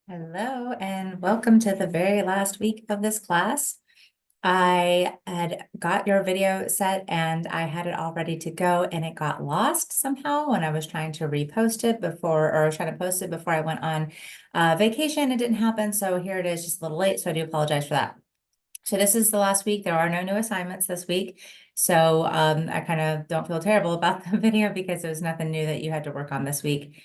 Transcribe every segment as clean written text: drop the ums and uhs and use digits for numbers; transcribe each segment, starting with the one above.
Hello, and welcome to the very last week of this class. I had got your video set and I had it all ready to go, and it got lost somehow when I was trying to repost it before, or I was trying to post it before I went on vacation. It didn't happen, so here it is, just a little late, so I do apologize for that. So this is the last week. There are no new assignments this week. So I kind of don't feel terrible about the video because there was nothing new that you had to work on this week.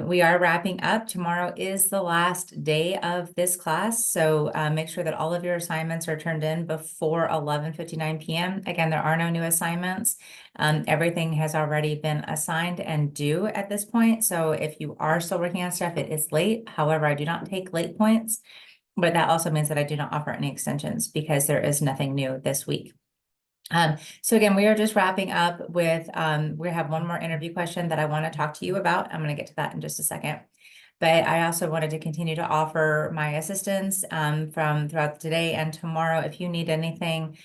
We are wrapping up. Tomorrow is the last day of this class, so make sure that all of your assignments are turned in before 11:59 p.m. Again, there are no new assignments. Everything has already been assigned and due at this point, so if you are still working on stuff, it is late. However, I do not take late points, but that also means that I do not offer any extensions because there is nothing new this week. So again, we are just wrapping up with, we have one more interview question that I want to talk to you about. I'm going to get to that in just a second. But I also wanted to continue to offer my assistance from throughout today and tomorrow. If you need anything,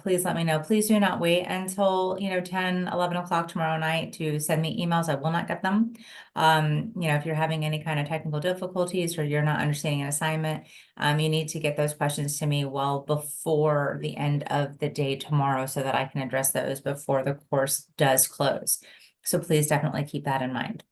please let me know. Please do not wait until, 10, 11 o'clock tomorrow night to send me emails. I will not get them. If you're having any kind of technical difficulties or you're not understanding an assignment, you need to get those questions to me well before the end of the day tomorrow so that I can address those before the course does close. So please definitely keep that in mind.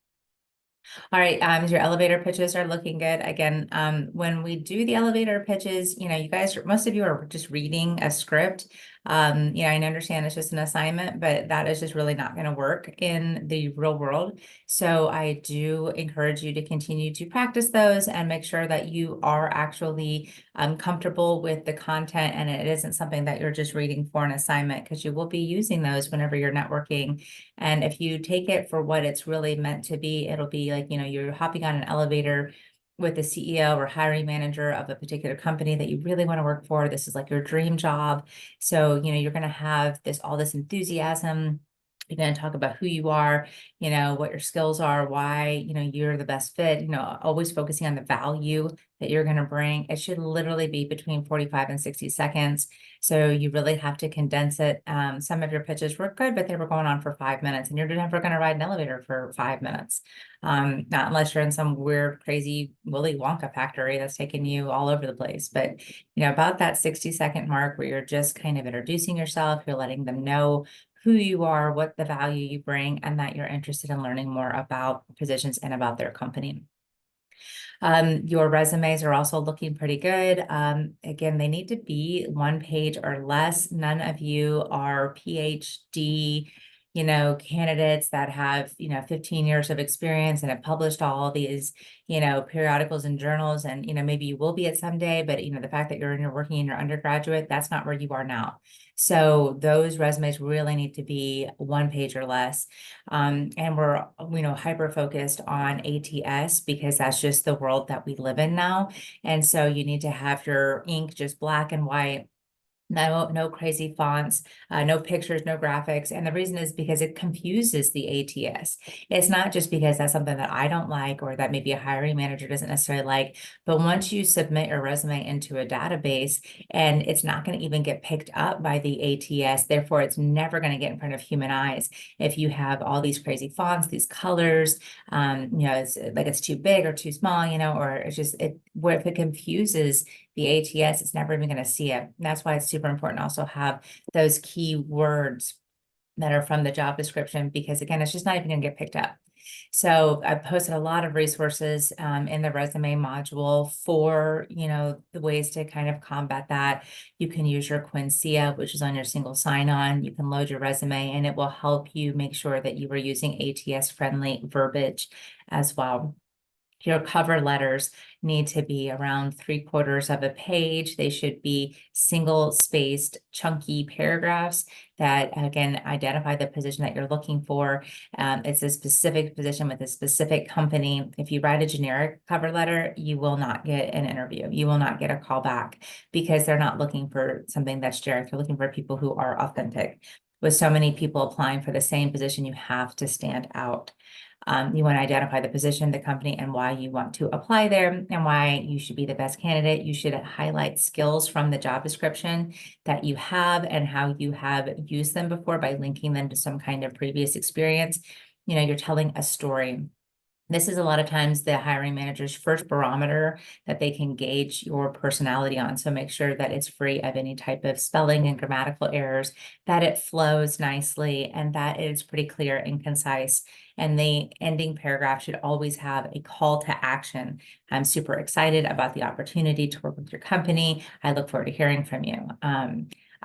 All right, your elevator pitches are looking good. Again, when we do the elevator pitches, you guys, most of you are just reading a script. I understand it's just an assignment, but that is just really not going to work in the real world. So I do encourage you to continue to practice those and make sure that you are actually comfortable with the content and it isn't something that you're just reading for an assignment, because you will be using those whenever you're networking. And if you take it for what it's really meant to be, it'll be like, you're hopping on an elevator with the CEO or hiring manager of a particular company that you really want to work for. This is like your dream job. So, you're going to have all this enthusiasm. You're going to talk about who you are, what your skills are, why, you're the best fit, always focusing on the value that you're going to bring. It should literally be between 45 and 60 seconds. So you really have to condense it. Some of your pitches were good, but they were going on for 5 minutes, and you're never going to ride an elevator for 5 minutes. Not unless you're in some weird, crazy Willy Wonka factory that's taking you all over the place. But, about that 60-second mark where you're just kind of introducing yourself, you're letting them know who you are, what the value you bring, and that you're interested in learning more about positions and about their company. Your resumes are also looking pretty good. Again, they need to be 1 page or less. None of you are PhD, candidates that have, 15 years of experience and have published all these, periodicals and journals. And, maybe you will be at someday, but, the fact that you're working in your undergraduate, that's not where you are now. So those resumes really need to be 1 page or less. And we're, hyper focused on ATS because that's just the world that we live in now. And so you need to have your ink just black and white. No crazy fonts, no pictures, no graphics. And the reason is because it confuses the ATS. It's not just because that's something that I don't like or that maybe a hiring manager doesn't necessarily like, but once you submit your resume into a database, and it's not going to even get picked up by the ATS, therefore it's never going to get in front of human eyes if you have all these crazy fonts, these colors, it's like it's too big or too small, or it's just where if it confuses the ATS, it's never even going to see it. And that's why it's super important to also have those key words that are from the job description, because again, it's just not even going to get picked up. So I posted a lot of resources in the resume module for, the ways to kind of combat that. You can use your Quincia, which is on your single sign-on. You can load your resume and it will help you make sure that you are using ATS-friendly verbiage as well. Your cover letters need to be around 3/4 of a page. They should be single spaced, chunky paragraphs that, again, identify the position that you're looking for. It's a specific position with a specific company. If you write a generic cover letter, you will not get an interview. You will not get a call back because they're not looking for something that's generic. They're looking for people who are authentic. With so many people applying for the same position, you have to stand out. You want to identify the position, the company, and why you want to apply there and why you should be the best candidate. You should highlight skills from the job description that you have and how you have used them before by linking them to some kind of previous experience. You're telling a story. This is a lot of times the hiring manager's first barometer that they can gauge your personality on. So make sure that it's free of any type of spelling and grammatical errors, that it flows nicely, and that it's pretty clear and concise. And the ending paragraph should always have a call to action. I'm super excited about the opportunity to work with your company. I look forward to hearing from you.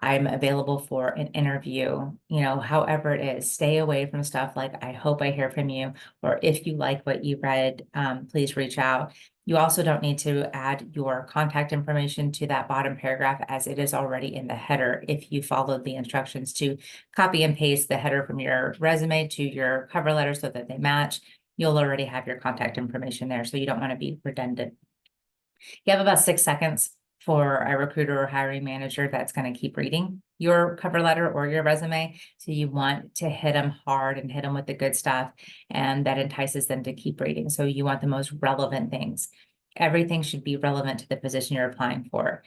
I'm available for an interview, however it is. Stay away from stuff like, I hope I hear from you, or if you like what you read, please reach out. You also don't need to add your contact information to that bottom paragraph, as it is already in the header. If you followed the instructions to copy and paste the header from your resume to your cover letter so that they match, you'll already have your contact information there. So you don't want to be redundant. You have about 6 seconds for a recruiter or hiring manager that's going to keep reading your cover letter or your resume. So you want to hit them hard and hit them with the good stuff, and that entices them to keep reading. So you want the most relevant things. Everything should be relevant to the position you're applying for.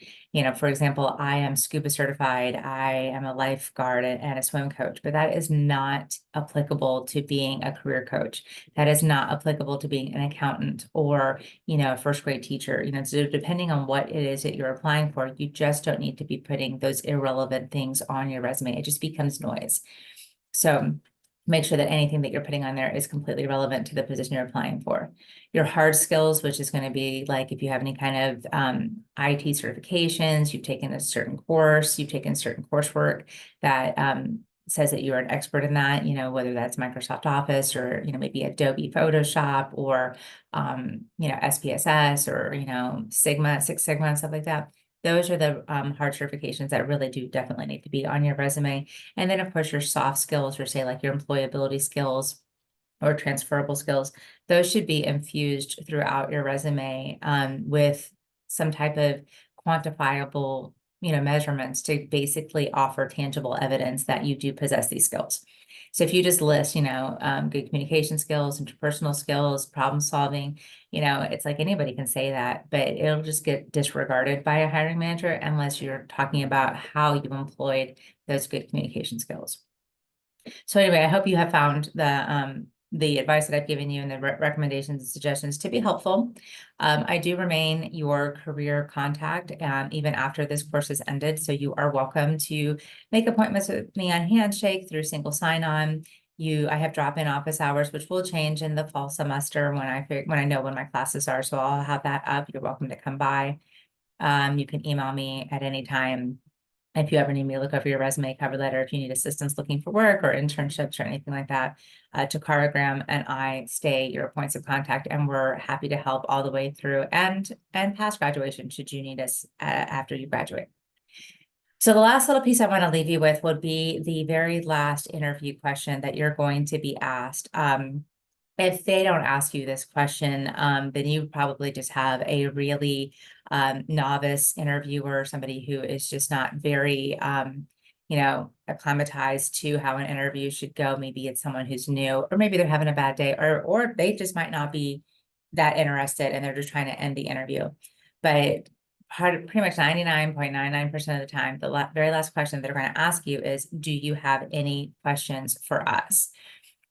For example, I am scuba certified, I am a lifeguard and a swim coach, but that is not applicable to being a career coach. That is not applicable to being an accountant or, a first grade teacher. So depending on what it is that you're applying for, you just don't need to be putting those irrelevant things on your resume. It just becomes noise. So make sure that anything that you're putting on there is completely relevant to the position you're applying for. Your hard skills, which is going to be like if you have any kind of IT certifications, you've taken a certain course, you've taken certain coursework that says that you're an expert in that, whether that's Microsoft Office or, maybe Adobe Photoshop or, SPSS or, Sigma, Six Sigma, and stuff like that. Those are the hard certifications that really do definitely need to be on your resume. And then, of course, your soft skills, or say like your employability skills or transferable skills, those should be infused throughout your resume with some type of quantifiable, measurements to basically offer tangible evidence that you do possess these skills. So if you just list, good communication skills, interpersonal skills, problem solving, it's like anybody can say that, but it'll just get disregarded by a hiring manager unless you're talking about how you employed those good communication skills. So anyway, I hope you have found the advice that I've given you and the recommendations and suggestions to be helpful. I do remain your career contact even after this course is ended. So you are welcome to make appointments with me on Handshake through single sign-on. I have drop-in office hours, which will change in the fall semester when I know when my classes are. So I'll have that up. You're welcome to come by. You can email me at any time. If you ever need me to look over your resume, cover letter, if you need assistance looking for work or internships or anything like that, Takaragram and I stay your points of contact, and we're happy to help all the way through and past graduation should you need us after you graduate. So the last little piece I want to leave you with would be the very last interview question that you're going to be asked. If they don't ask you this question, then you probably just have a really novice interviewer, somebody who is just not very, acclimatized to how an interview should go. Maybe it's someone who's new, or maybe they're having a bad day, or they just might not be that interested and they're just trying to end the interview. But pretty much 99.99% of the time, the very last question they're going to ask you is, do you have any questions for us?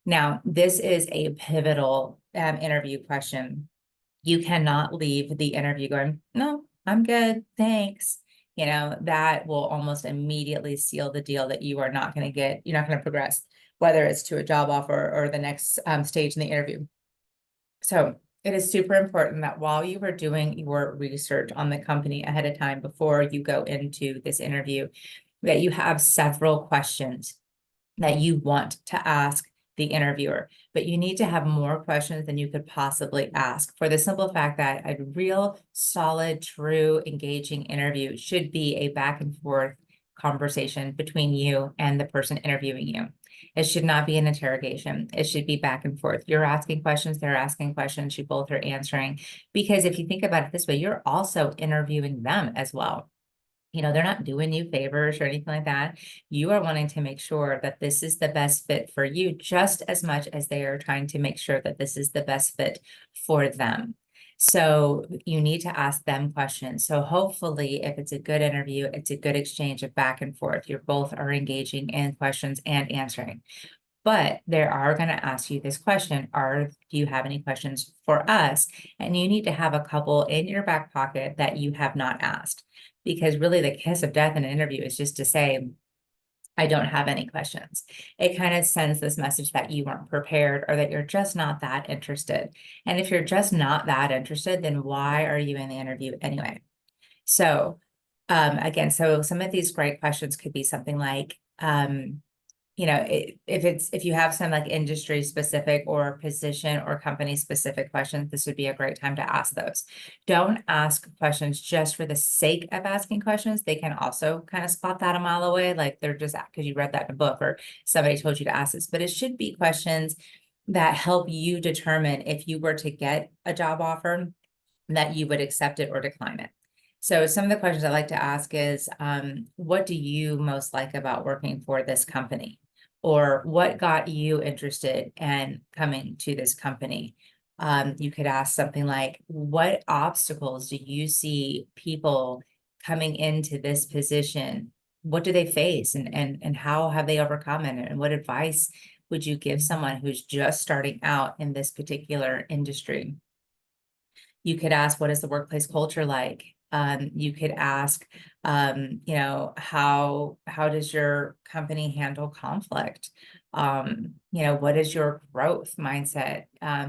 Now, this is a pivotal interview question. You cannot leave the interview going, no, I'm good, thanks. That will almost immediately seal the deal that you're not going to progress, whether it's to a job offer or the next stage in the interview. So it is super important that while you are doing your research on the company ahead of time before you go into this interview, that you have several questions that you want to ask the interviewer, but you need to have more questions than you could possibly ask, for the simple fact that a real solid, true, engaging interview should be a back and forth conversation between you and the person interviewing you. It should not be an interrogation. It should be back and forth. You're asking questions, they're asking questions, you both are answering. Because if you think about it this way, you're also interviewing them as well. They're not doing you favors or anything like that. You are wanting to make sure that this is the best fit for you just as much as they are trying to make sure that this is the best fit for them. So you need to ask them questions. So hopefully, if it's a good interview, it's a good exchange of back and forth. You both are engaging in questions and answering. but they are going to ask you this question, do you have any questions for us? And you need to have a couple in your back pocket that you have not asked, because really the kiss of death in an interview is just to say, I don't have any questions. It kind of sends this message that you weren't prepared or that you're just not that interested. And if you're just not that interested, then why are you in the interview anyway? So again, so some of these great questions could be something like, if you have some like industry specific or position or company specific questions, this would be a great time to ask those. Don't ask questions just for the sake of asking questions. They can also kind of spot that a mile away, like they're just because you read that in a book or somebody told you to ask this, but it should be questions that help you determine if you were to get a job offer that you would accept it or decline it. So some of the questions I like to ask is, what do you most like about working for this company? Or what got you interested in coming to this company? You could ask something like, what obstacles do you see people coming into this position? What do they face and how have they overcome it? And what advice would you give someone who's just starting out in this particular industry? You could ask, what is the workplace culture like? You could ask, how does your company handle conflict? What is your growth mindset?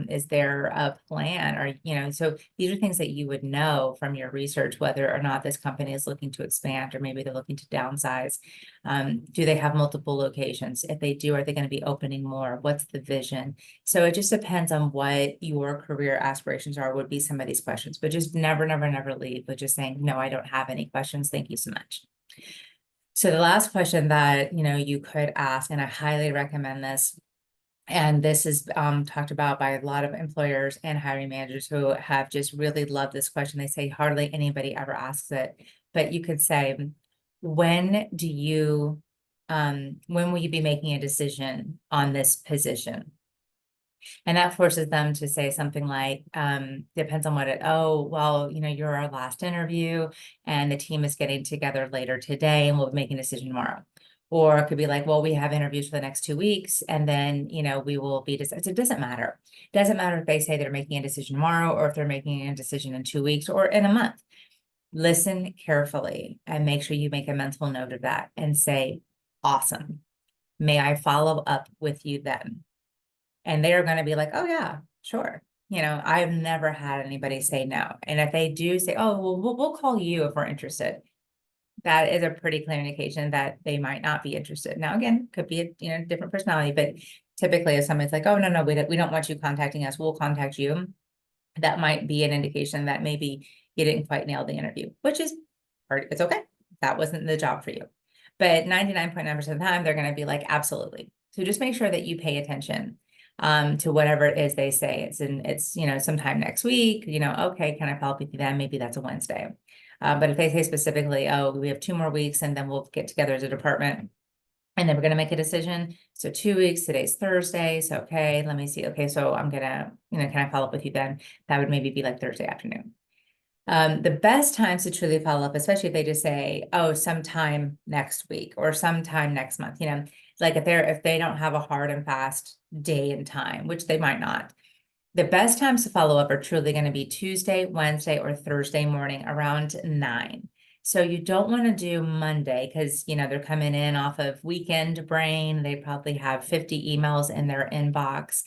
Is there a plan? Or, so these are things that you would know from your research, whether or not this company is looking to expand, or maybe they're looking to downsize. Do they have multiple locations? If they do, are they going to be opening more? What's the vision? So it just depends on what your career aspirations are, would be some of these questions, but just never, never, never leave with just saying, no, I don't have any questions. Thank you so much. So the last question that, you could ask, and I highly recommend this, and this is talked about by a lot of employers and hiring managers who have just really loved this question. They say hardly anybody ever asks it, but you could say, when will you be making a decision on this position? And that forces them to say something like, depends on you're our last interview and the team is getting together later today and we'll be making a decision tomorrow. Or it could be like, well, we have interviews for the next 2 weeks and then, we will be decided. It doesn't matter. It doesn't matter if they say they're making a decision tomorrow or if they're making a decision in 2 weeks or in a month. Listen carefully and make sure you make a mental note of that and say, awesome. May I follow up with you then? And they're going to be like, oh yeah, sure. I've never had anybody say no. And if they do say, oh, well, we'll call you if we're interested, that is a pretty clear indication that they might not be interested. Now, again, could be a different personality, but typically if somebody's like, oh, no, we don't want you contacting us, we'll contact you. That might be an indication that maybe you didn't quite nail the interview, which is, it's okay. That wasn't the job for you. But 99.9% of the time, they're going to be like, absolutely. So just make sure that you pay attention to whatever it is they say. It's sometime next week, okay, can I follow up with you then? Maybe that's a Wednesday. But if they say specifically, oh, we have 2 more weeks and then we'll get together as a department and then we're going to make a decision. So 2 weeks, today's Thursday. So, okay, let me see. Okay, so I'm going to, can I follow up with you then? That would maybe be like Thursday afternoon. The best times to truly follow up, especially if they just say, oh, sometime next week or sometime next month, like if they don't have a hard and fast day and time, which they might not. The best times to follow up are truly going to be Tuesday, Wednesday, or Thursday morning around 9. So you don't want to do Monday because, they're coming in off of weekend brain. They probably have 50 emails in their inbox,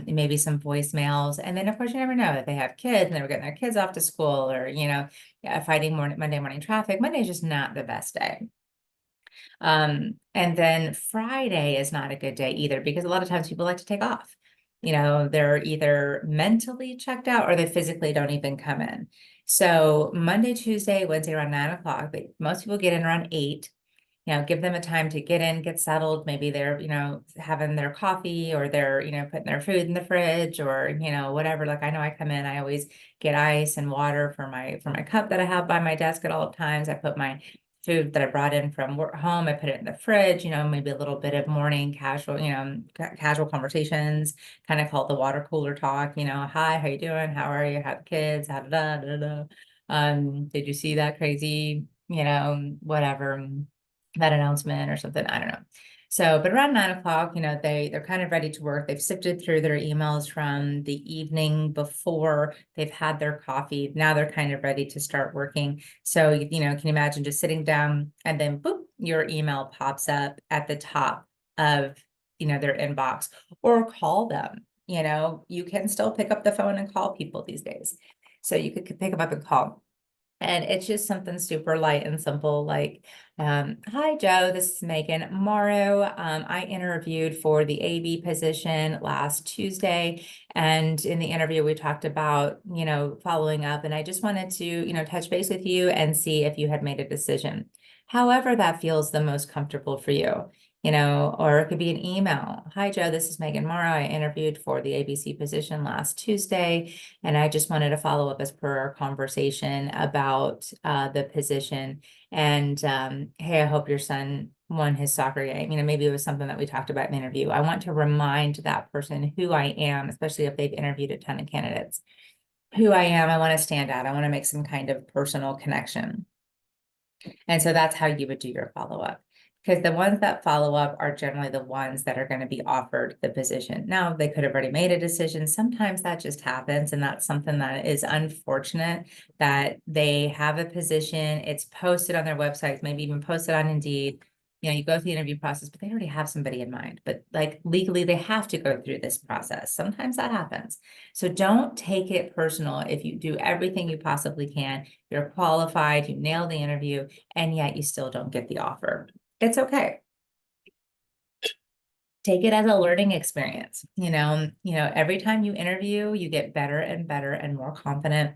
maybe some voicemails. And then, of course, you never know if they have kids and they were getting their kids off to school or, fighting Monday morning traffic. Monday is just not the best day. And then Friday is not a good day either because a lot of times people like to take off. They're either mentally checked out or they physically don't even come in. So Monday, Tuesday, Wednesday around 9 o'clock, but most people get in around 8. Give them a time to get in, get settled. Maybe they're, having their coffee or they're, putting their food in the fridge or, whatever. Like I know I come in, I always get ice and water for my cup that I have by my desk at all times. I put my food that I brought in from home. I put it in the fridge, maybe a little bit of morning casual, casual conversations, kind of call it the water cooler talk, hi, how you doing? How are you? How the kids? How da da da. Did you see that crazy, whatever, that announcement or something? I don't know. So, but around 9 o'clock, they're kind of ready to work. They've sifted through their emails from the evening before. They've had their coffee. Now they're kind of ready to start working. So, can you imagine just sitting down and then boop, your email pops up at the top of, their inbox, or call them. You can still pick up the phone and call people these days. So you could pick them up and call. And it's just something super light and simple, like, hi, Joe, this is Megan Morrow. I interviewed for the AB position last Tuesday. And in the interview, we talked about, following up. And I just wanted to, touch base with you and see if you had made a decision. However, that feels the most comfortable for you. Or it could be an email. Hi, Joe, this is Megan Morrow. I interviewed for the ABC position last Tuesday. And I just wanted to follow up as per our conversation about the position. And hey, I hope your son won his soccer game. Maybe it was something that we talked about in the interview. I want to remind that person who I am, especially if they've interviewed a ton of candidates, who I am. I want to stand out. I want to make some kind of personal connection. And so that's how you would do your follow-up. Because the ones that follow up are generally the ones that are going to be offered the position. Now, they could have already made a decision. Sometimes that just happens, and that's something that is unfortunate, that they have a position, it's posted on their websites, maybe even posted on Indeed. You go through the interview process, but they already have somebody in mind. But like legally, they have to go through this process. Sometimes that happens. So don't take it personal if you do everything you possibly can. You're qualified, you nail the interview, and yet you still don't get the offer. It's okay. Take it as a learning experience. Every time you interview, you get better and better and more confident.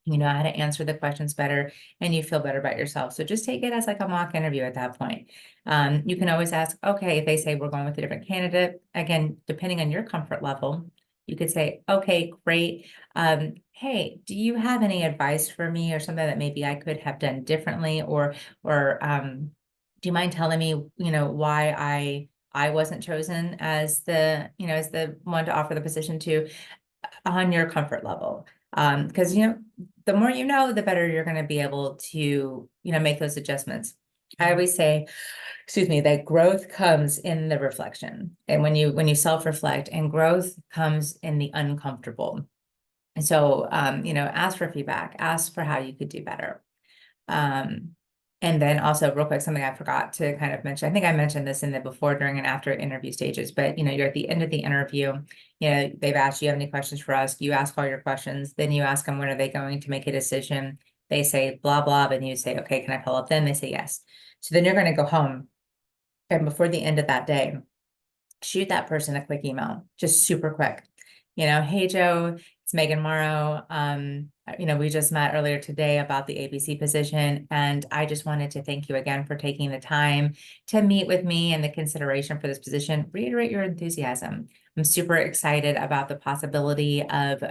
You know how to answer the questions better, and you feel better about yourself. So just take it as like a mock interview at that point. You can always ask, okay, if they say we're going with a different candidate, again, depending on your comfort level, you could say, okay, great. Hey, do you have any advice for me, or something that maybe I could have done differently, or do you mind telling me, why I wasn't chosen as the one to offer the position to, on your comfort level? Because the more the better you're going to be able to make those adjustments. I always say, excuse me, that growth comes in the reflection, and when you self-reflect, and growth comes in the uncomfortable. And so ask for feedback, ask for how you could do better. And then also, real quick, something I forgot to kind of mention. I think I mentioned this in the before, during, and after interview stages, but you're at the end of the interview, they've asked, you have any questions for us? You ask all your questions, then you ask them, when are they going to make a decision? They say blah, blah, and you say, okay, can I follow up? Then they say yes. So then you're going to go home, and before the end of that day, shoot that person a quick email, just super quick. Hey, Joe, it's Megan Morrow. We just met earlier today about the ABC position, and I just wanted to thank you again for taking the time to meet with me and the consideration for this position. Reiterate your enthusiasm. I'm super excited about the possibility of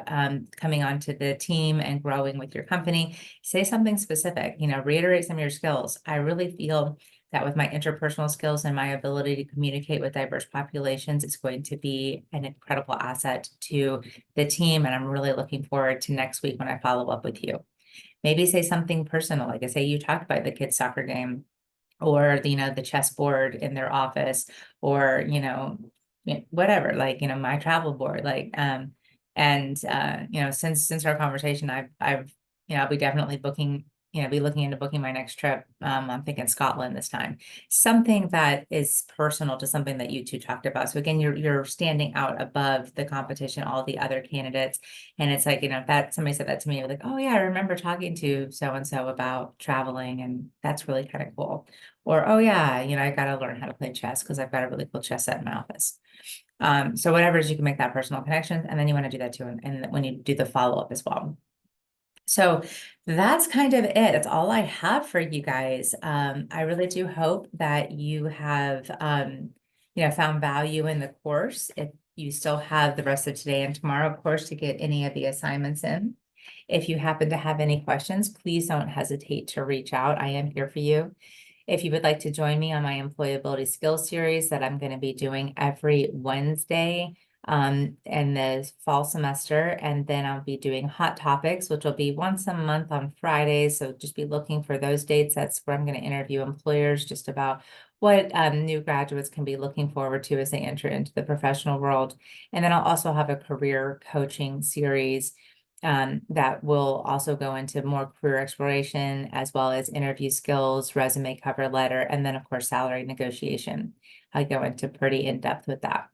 coming onto the team and growing with your company. Say something specific, reiterate some of your skills. I really feel that with my interpersonal skills and my ability to communicate with diverse populations, it's going to be an incredible asset to the team. And I'm really looking forward to next week when I follow up with you. Maybe say something personal, like I say, you talked about the kids' soccer game, or the chessboard in their office, or whatever, like my travel board, like since our conversation, I've I'll be definitely be looking into booking my next trip. I'm thinking Scotland this time. Something that is personal to something that you two talked about. So again, you're standing out above the competition, all the other candidates. And it's like, that somebody said that to me, like, oh yeah, I remember talking to so-and-so about traveling, and that's really kind of cool. Or, oh yeah, I got to learn how to play chess because I've got a really cool chess set in my office. So whatever it is, you can make that personal connection, and then you want to do that too, and when you do the follow-up as well. So that's kind of it. That's all I have for you guys. I really do hope that you have, found value in the course. If you still have the rest of today and tomorrow, of course, to get any of the assignments in. If you happen to have any questions, please don't hesitate to reach out. I am here for you. If you would like to join me on my employability skills series that I'm going to be doing every Wednesday, in the fall semester. And then I'll be doing hot topics, which will be once a month on Fridays. So just be looking for those dates. That's where I'm going to interview employers just about what new graduates can be looking forward to as they enter into the professional world. And then I'll also have a career coaching series that will also go into more career exploration as well as interview skills, resume cover letter, and then of course, salary negotiation. I go into pretty in depth with that.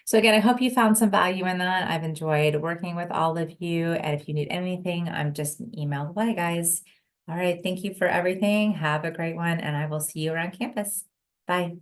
So again, I hope you found some value in that. I've enjoyed working with all of you. And if you need anything, I'm just an email away, guys. All right. Thank you for everything. Have a great one, and I will see you around campus. Bye.